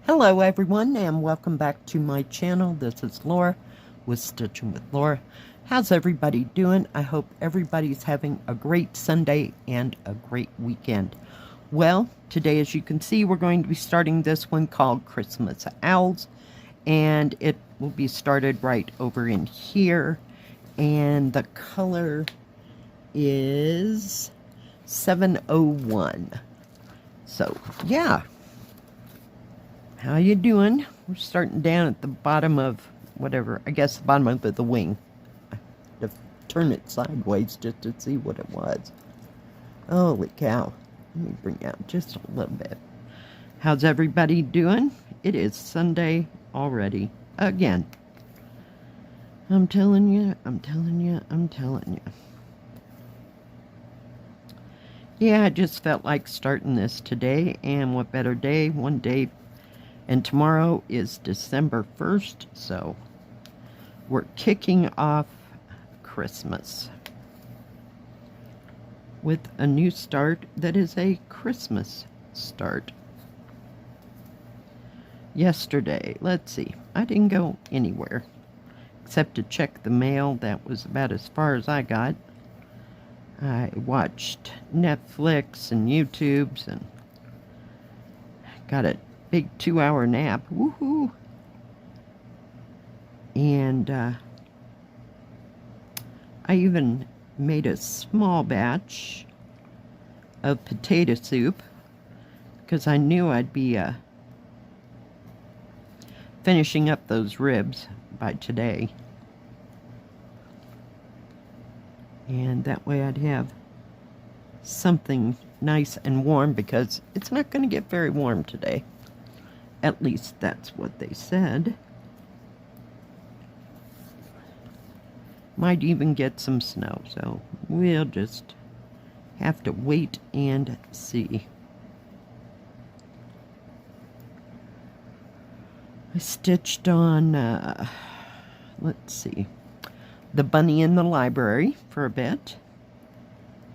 Hello everyone and welcome back to my channel. This is Laura with Stitchin with Laura. How's everybody doing? I hope everybody's having a great Sunday and a great weekend. Well, today as you can see we're going to be starting this one called Christmas Owls, and it will be started right over in here, and the color is 701. So yeah, how you doing? We're starting down at the bottom of whatever, I guess the bottom of the wing. I had to turn it sideways just to see what it was. Holy cow. Let me bring it out just a little bit. How's everybody doing? It is Sunday already. Again. I'm telling you. Yeah, I just felt like starting this today, and what better day? One day. And tomorrow is December 1st, so we're kicking off Christmas with a new start that is a Christmas start. Yesterday, let's see, I didn't go anywhere except to check the mail. That was about as far as I got. I watched Netflix and YouTubes and got a big 2-hour nap. Woohoo! And I even made a small batch of potato soup because I knew I'd be finishing up those ribs by today. And that way I'd have something nice and warm, because it's not going to get very warm today. At least that's what they said. Might even get some snow, so we'll just have to wait and see. I stitched on, let's see, the bunny in the library for a bit.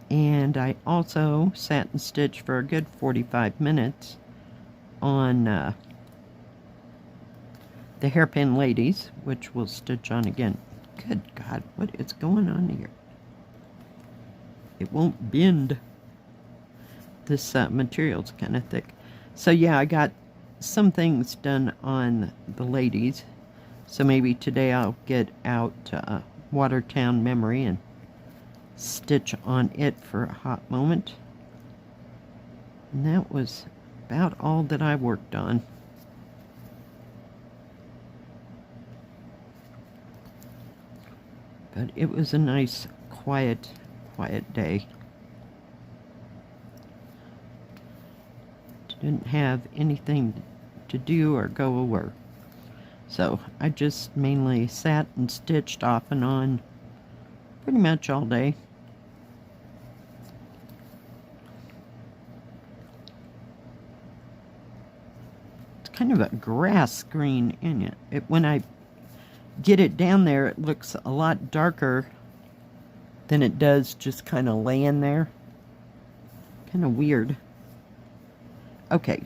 And I also sat and stitched for a good 45 minutes on the hairpin ladies, which we'll stitch on again. Good God, what is going on here? It won't bend. This material's kind of thick. So yeah, I got some things done on the ladies. So maybe today I'll get out Watertown Memory and stitch on it for a hot moment. And that was about all that I worked on. But it was a nice, quiet day. Didn't have anything to do or go over. So I just mainly sat and stitched off and on pretty much all day. It's kind of a grass green in it. When I get it down there, it looks a lot darker than it does just kind of laying there. Kind of weird. Okay,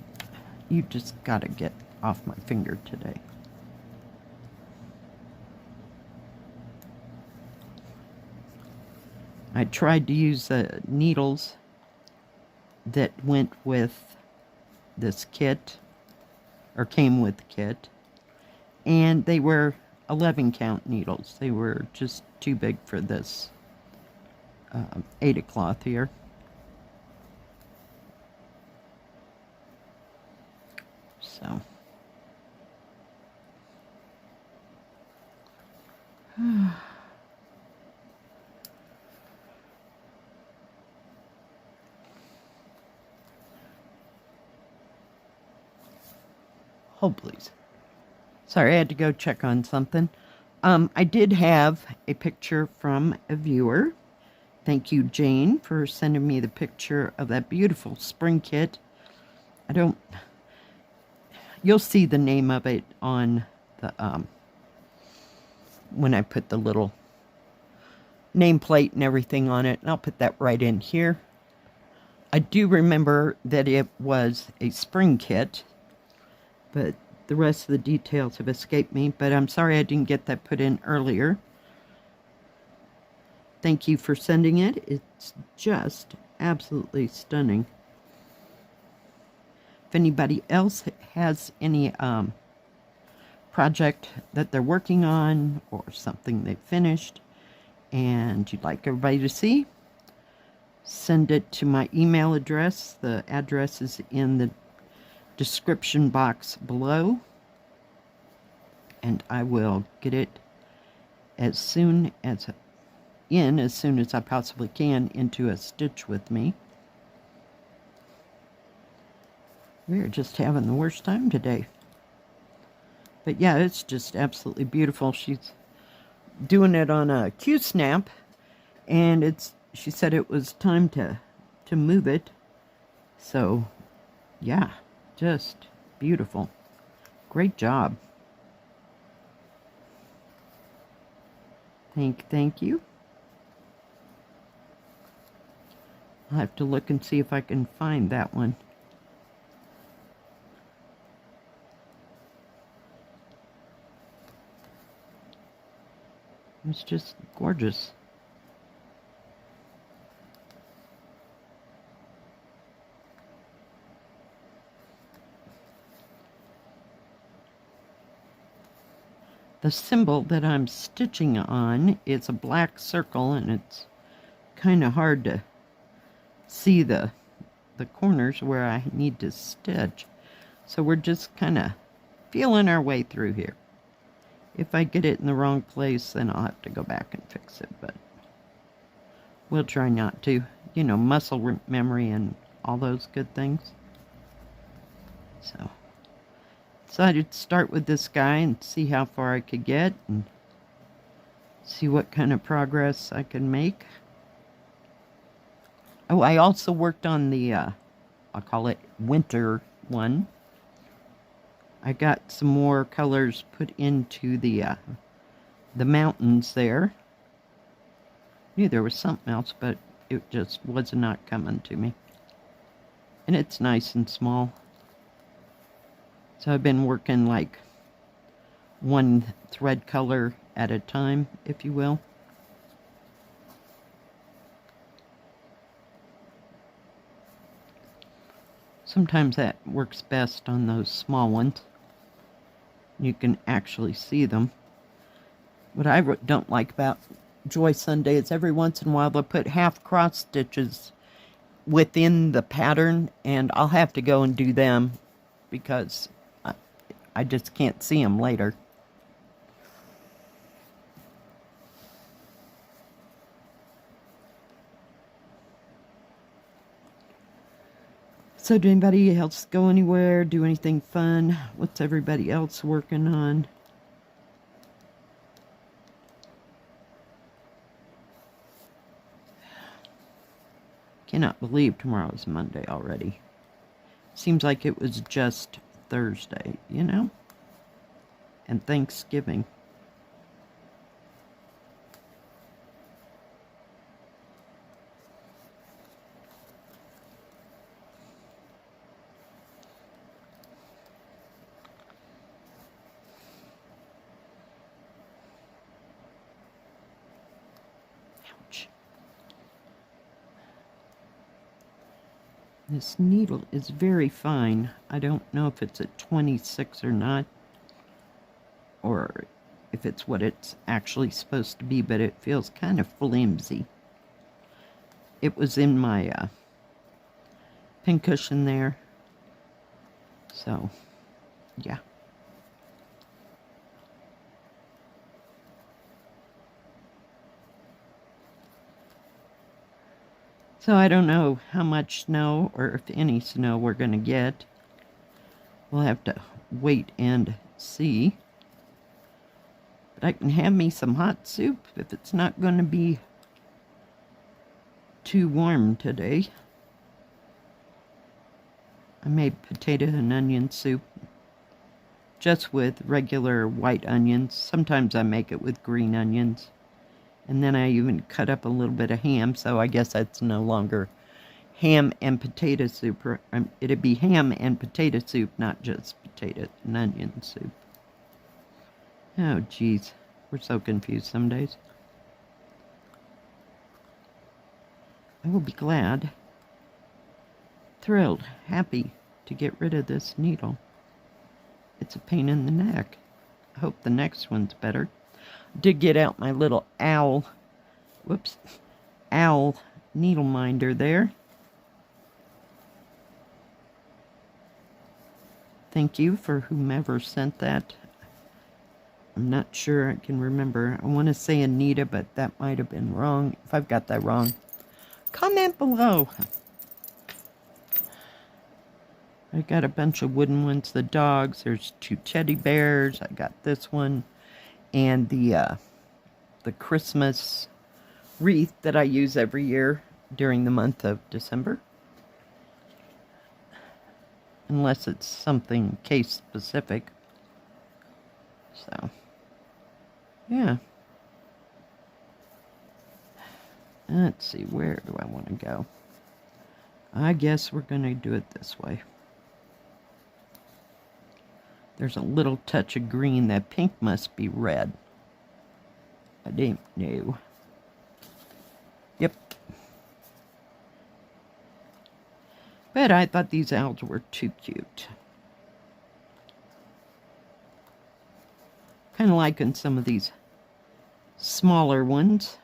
you just gotta get off my finger today. I tried to use the needles that went with this kit, or came with the kit, and they were 11 count needles. They were just too big for this 8 cloth here. So hold please. Sorry, I had to go check on something. I did have a picture from a viewer. Thank you, Jane, for sending me the picture of that beautiful spring kit. You'll see the name of it on the, when I put the little nameplate and everything on it, and I'll put that right in here. I do remember that it was a spring kit, but the rest of the details have escaped me. But I'm sorry I didn't get that put in earlier. Thank you for sending it. It's just absolutely stunning. If anybody else has any project that they're working on or something they've finished and you'd like everybody to see, send it to my email address. The address is in the description box below, and I will get it as soon as I possibly can into a stitch with me. We're just having the worst time today. But yeah, it's just absolutely beautiful. She's doing it on a Q-snap, and she said it was time to move it. So yeah, just beautiful. Great job. Thank you. I'll have to look and see if I can find that one. It's just gorgeous. The symbol that I'm stitching on is a black circle, and it's kind of hard to see the corners where I need to stitch. So we're just kind of feeling our way through here. If I get it in the wrong place, then I'll have to go back and fix it, but we'll try not to. You know, muscle memory and all those good things. So, decided to start with this guy and see how far I could get and see what kind of progress I can make. Oh, I also worked on the, I'll call it winter one. I got some more colors put into the mountains there. Knew there was something else, but it just was not coming to me. And it's nice and small. So I've been working like one thread color at a time, if you will. Sometimes that works best on those small ones. You can actually see them. What I don't like about Joy Sunday is every once in a while they'll put half cross stitches within the pattern, and I'll have to go and do them because I just can't see them later. So did anybody else go anywhere, do anything fun? What's everybody else working on? Cannot believe tomorrow's Monday already. Seems like it was just Thursday, you know? And Thanksgiving. This needle is very fine. I don't know if it's at 26 or not, or if it's what it's actually supposed to be, but it feels kind of flimsy. It was in my pincushion there, so yeah. So I don't know how much snow, or if any snow, we're going to get. We'll have to wait and see. But I can have me some hot soup if it's not going to be too warm today. I made potato and onion soup just with regular white onions. Sometimes I make it with green onions. And then I even cut up a little bit of ham, so I guess that's no longer ham and potato soup. It'd be ham and potato soup, not just potato. potato and onion soup. Oh, geez. We're so confused some days. I will be glad, thrilled, happy to get rid of this needle. It's a pain in the neck. I hope the next one's better. Did get out my little owl needle minder there. Thank you for whomever sent that. I'm not sure I can remember. I want to say Anita, but that might have been wrong. If I've got that wrong, comment below. I got a bunch of wooden ones. The dogs. There's 2 teddy bears. I got this one. And the Christmas wreath that I use every year during the month of December. Unless it's something case specific. So, yeah. Let's see, where do I want to go? I guess we're going to do it this way. There's a little touch of green. That pink must be red. I didn't know. Yep. But I thought these owls were too cute. Kind of liking some of these smaller ones.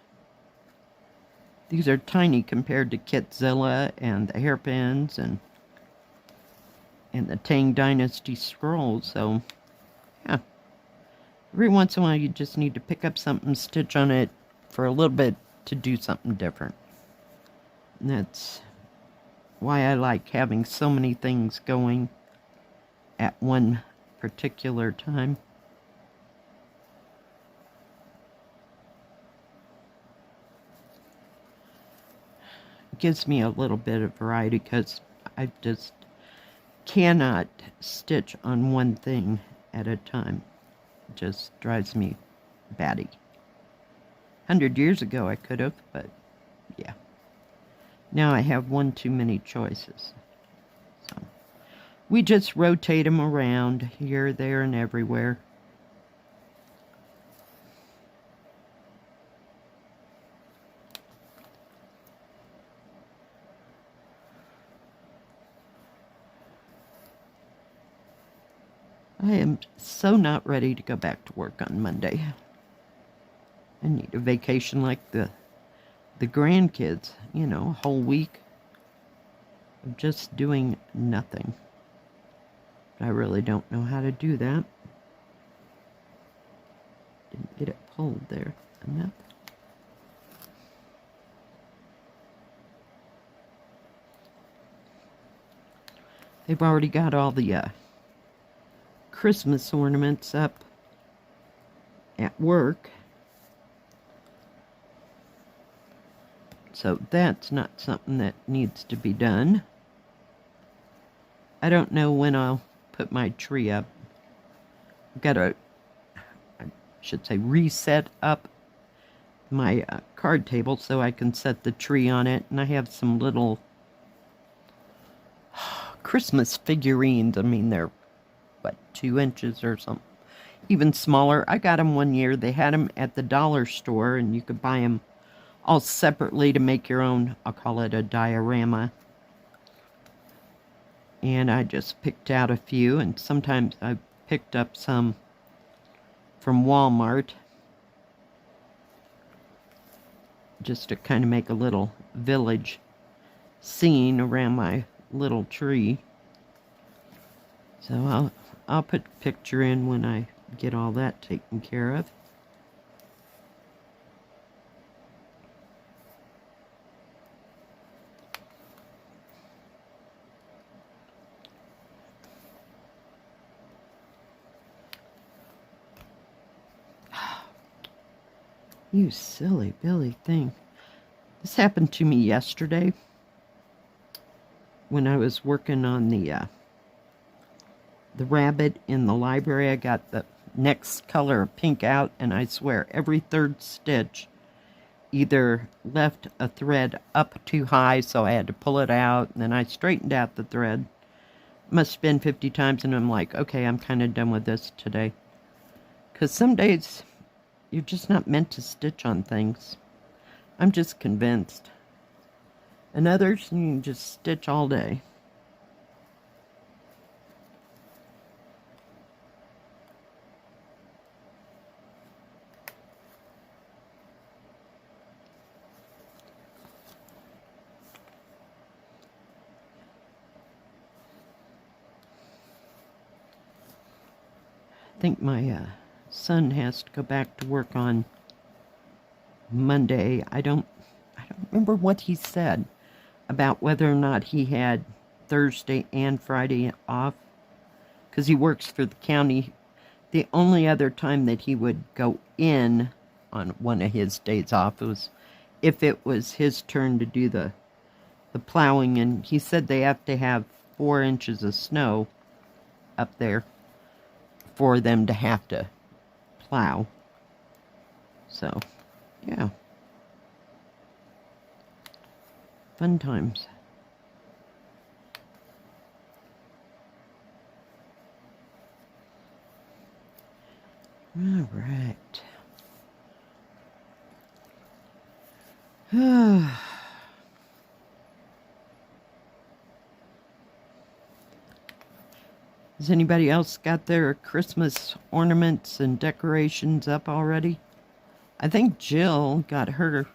These are tiny compared to Kitzilla and the hairpins and the Tang Dynasty scrolls. So, yeah. Every once in a while you just need to pick up something, stitch on it for a little bit to do something different. And that's why I like having so many things going at one particular time. It gives me a little bit of variety because I just cannot stitch on one thing at a time. It just drives me batty. 100 years ago I could have, but yeah. Now I have one too many choices. So we just rotate them around here, there, and everywhere. I am so not ready to go back to work on Monday. I need a vacation like the grandkids, you know, a whole week of just doing nothing. But I really don't know how to do that. Didn't get it pulled there enough. They've already got all the Christmas ornaments up at work. So that's not something that needs to be done. I don't know when I'll put my tree up. I've got to, I should say, reset up my card table so I can set the tree on it. And I have some little Christmas figurines. I mean, they're, what, 2 inches or something. Even smaller. I got them one year. They had them at the dollar store, and you could buy them all separately to make your own, I'll call it a diorama. And I just picked out a few, and sometimes I picked up some from Walmart just to kind of make a little village scene around my little tree. So I'll put a picture in when I get all that taken care of. You silly Billy thing. This happened to me yesterday when I was working on the rabbit in the library. I got the next color of pink out, and I swear every third stitch either left a thread up too high, so I had to pull it out, and then I straightened out the thread, Must have been 50 times, and I'm like, okay, I'm kind of done with this today. Because some days, you're just not meant to stitch on things. I'm just convinced. And others, you can just stitch all day. I think my son has to go back to work on Monday. I don't remember what he said about whether or not he had Thursday and Friday off, because he works for the county. The only other time that he would go in on one of his days off was if it was his turn to do the plowing, and he said they have to have 4 inches of snow up there for them to have to plow. So, yeah. Fun times. All right. Has anybody else got their Christmas ornaments and decorations up already? I think Jill got her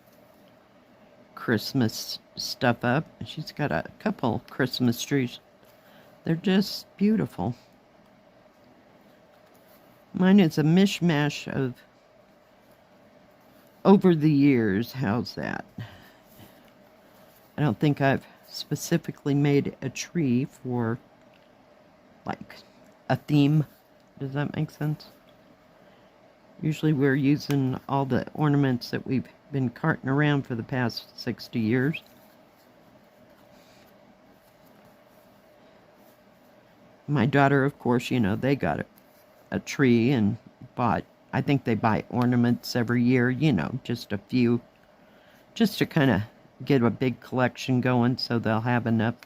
Christmas stuff up. She's got a couple Christmas trees. They're just beautiful. Mine is a mishmash of over the years. How's that? I don't think I've specifically made a tree for like a theme. Does that make sense? Usually we're using all the ornaments that we've been carting around for the past 60 years. My daughter, of course, you know, they got a tree and bought, I think they buy ornaments every year, you know, just a few, just to kind of get a big collection going so they'll have enough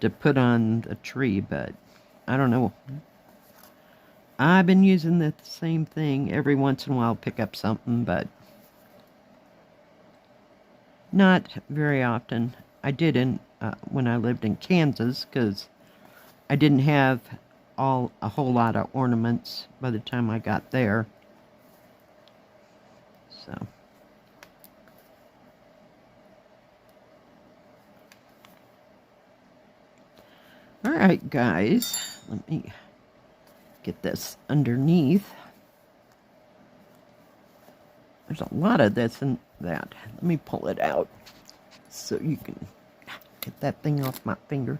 to put on the tree. But I don't know. I've been using the same thing. Every once in a while pick up something, but not very often. I didn't when I lived in Kansas, because I didn't have a whole lot of ornaments by the time I got there. So. All right, guys. Let me get this underneath. There's a lot of this and that. Let me pull it out so you can get that thing off my finger.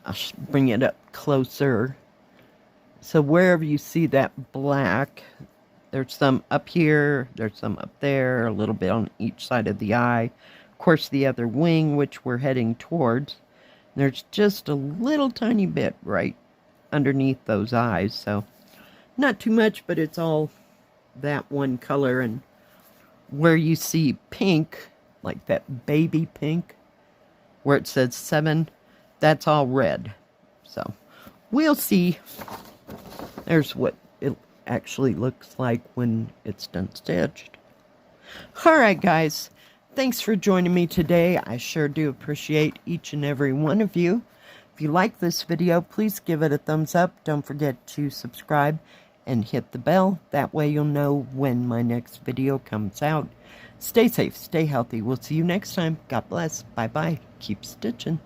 I'll bring it up closer. So wherever you see that black, there's some up here, there's some up there, a little bit on each side of the eye. Of course, the other wing, which we're heading towards, there's just a little tiny bit right underneath those eyes. So not too much, but it's all that one color. And where you see pink, like that baby pink, where it says 7, that's all red. So we'll see. There's what it actually looks like when it's done stitched. All right, guys. Thanks for joining me today. I sure do appreciate each and every one of you. If you like this video, please give it a thumbs up. Don't forget to subscribe and hit the bell. That way you'll know when my next video comes out. Stay safe, stay healthy. We'll see you next time. God bless. Bye-bye. Keep stitching.